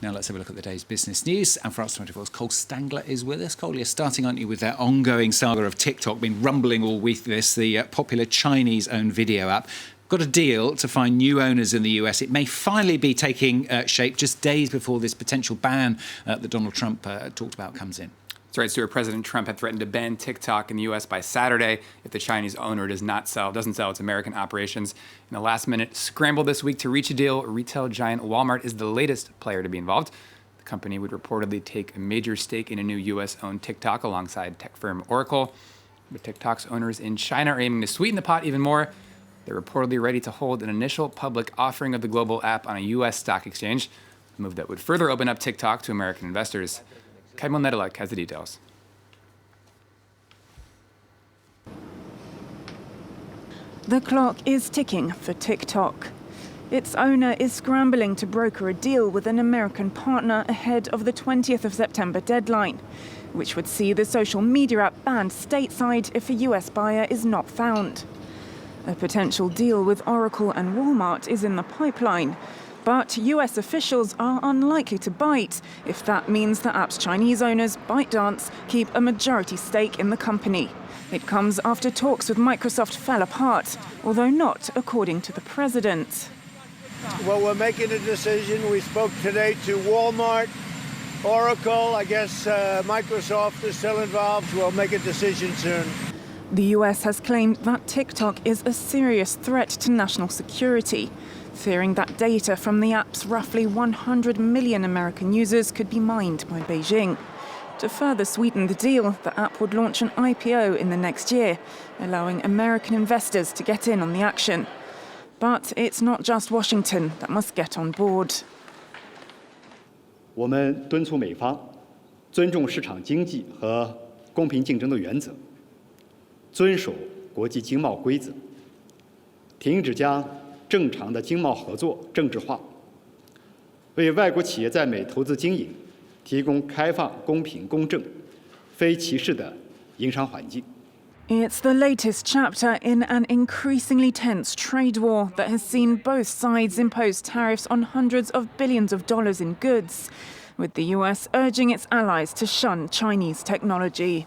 Now let's have a look at the day's business news. And France 24's Cole Stangler is with us. Cole, you're starting, aren't you, with that ongoing saga of TikTok, been rumbling all week this, the popular Chinese-owned video app. Got a deal to find new owners in the US. It may finally be taking shape just days before this potential ban that Donald Trump talked about comes in. That's right, Stuart. President Trump had threatened to ban TikTok in the U.S. by Saturday if the Chinese owner doesn't sell its American operations. In the last-minute scramble this week to reach a deal, retail giant Walmart is the latest player to be involved. The company would reportedly take a major stake in a new U.S.-owned TikTok alongside tech firm Oracle. But TikTok's owners in China are aiming to sweeten the pot even more. They're reportedly ready to hold an initial public offering of the global app on a U.S. stock exchange, a move that would further open up TikTok to American investors. Kaimon Nedelek has the details. The clock is ticking for TikTok. Its owner is scrambling to broker a deal with an American partner ahead of the 20th of September deadline, which would see the social media app banned stateside if a US buyer is not found. A potential deal with Oracle and Walmart is in the pipeline, but US officials are unlikely to bite if that means the app's Chinese owners, ByteDance, keep a majority stake in the company. It comes after talks with Microsoft fell apart, although not according to the president. Well, we're making a decision. We spoke today to Walmart, Oracle. I guess Microsoft is still involved. We'll make a decision soon. The US has claimed that TikTok is a serious threat to national security, fearing that data from the app's roughly 100 million American users could be mined by Beijing. To further sweeten the deal, the app would launch an IPO in the next year, allowing American investors to get in on the action. But it's not just Washington that must get on board. 我们敦促美方尊重市场经济和公平竞争的原则，遵守国际经贸规则，停止将正常的经贸合作政治化，为外国企业在美投资经营提供开放、公平、公正、非歧视的营商环境。 It's the latest chapter in an increasingly tense trade war that has seen both sides impose tariffs on hundreds of billions of dollars in goods, with the US urging its allies to shun Chinese technology.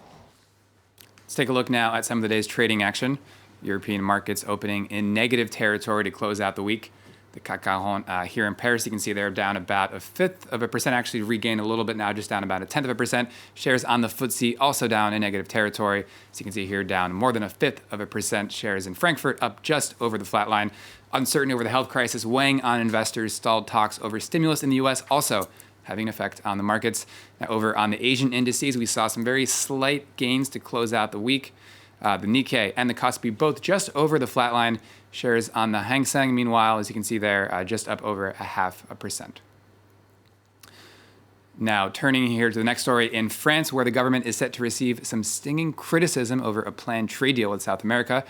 Let's take a look now at some of the day's trading action. European markets opening in negative territory to close out the week. The CAC 40 here in Paris, you can see they're down about 0.1%, actually regained a little bit now, just down about 0.1%. Shares on the FTSE also down in negative territory. So you can see here down more than 0.1%. Shares in Frankfurt up just over the flat line. Uncertainty over the health crisis weighing on investors. Stalled talks over stimulus in the U.S. also having an effect on the markets. Now over on the Asian indices, we saw some very slight gains to close out the week. The Nikkei and the Kospi both just over the flat line. Shares on the Hang Seng, meanwhile, as you can see there, just up over 0.5%. Now, turning here to the next story in France, where the government is set to receive some stinging criticism over a planned trade deal with South America.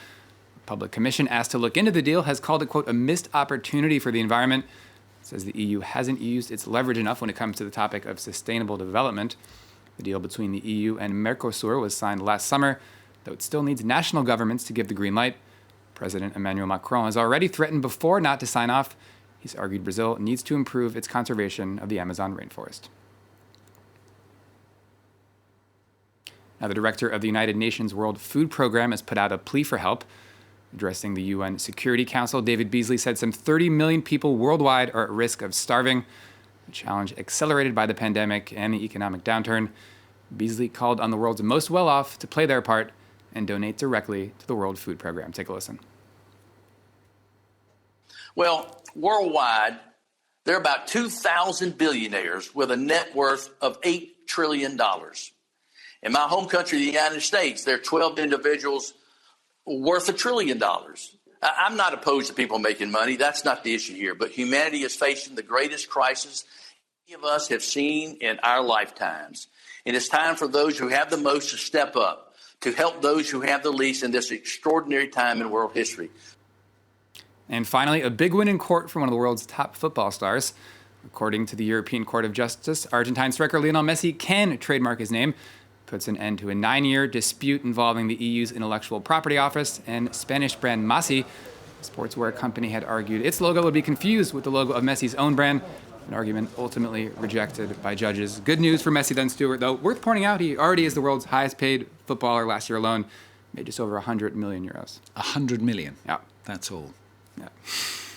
The Public Commission asked to look into the deal has called it, quote, a missed opportunity for the environment. It says the EU hasn't used its leverage enough when it comes to the topic of sustainable development. The deal between the EU and Mercosur was signed last summer, though it still needs national governments to give the green light. President Emmanuel Macron has already threatened before not to sign off. He's argued Brazil needs to improve its conservation of the Amazon rainforest. Now, the director of the United Nations World Food Program has put out a plea for help. Addressing the UN Security Council, David Beasley said some 30 million people worldwide are at risk of starving, a challenge accelerated by the pandemic and the economic downturn. Beasley called on the world's most well-off to play their part and donate directly to the World Food Program. Take a listen. Well, worldwide, there are about 2,000 billionaires with a net worth of $8 trillion. In my home country, the United States, there are 12 individuals worth $1 trillion. I'm not opposed to people making money. That's not the issue here. But humanity is facing the greatest crisis any of us have seen in our lifetimes. And it's time for those who have the most to step up, to help those who have the least in this extraordinary time in world history. And finally, a big win in court for one of the world's top football stars. According to the European Court of Justice, Argentine striker Lionel Messi can trademark his name. Puts an end to a 9-year dispute involving the EU's Intellectual Property Office and Spanish brand Masi. The sportswear company had argued its logo would be confused with the logo of Messi's own brand. An argument ultimately rejected by judges. Good news for Messi then, Stuart, though. Worth pointing out, he already is the world's highest paid footballer. Last year alone, made just over 100 million euros. 100 million? Yeah. That's all. Yeah.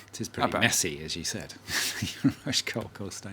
It is pretty Not bad. messy, as you said. Costa.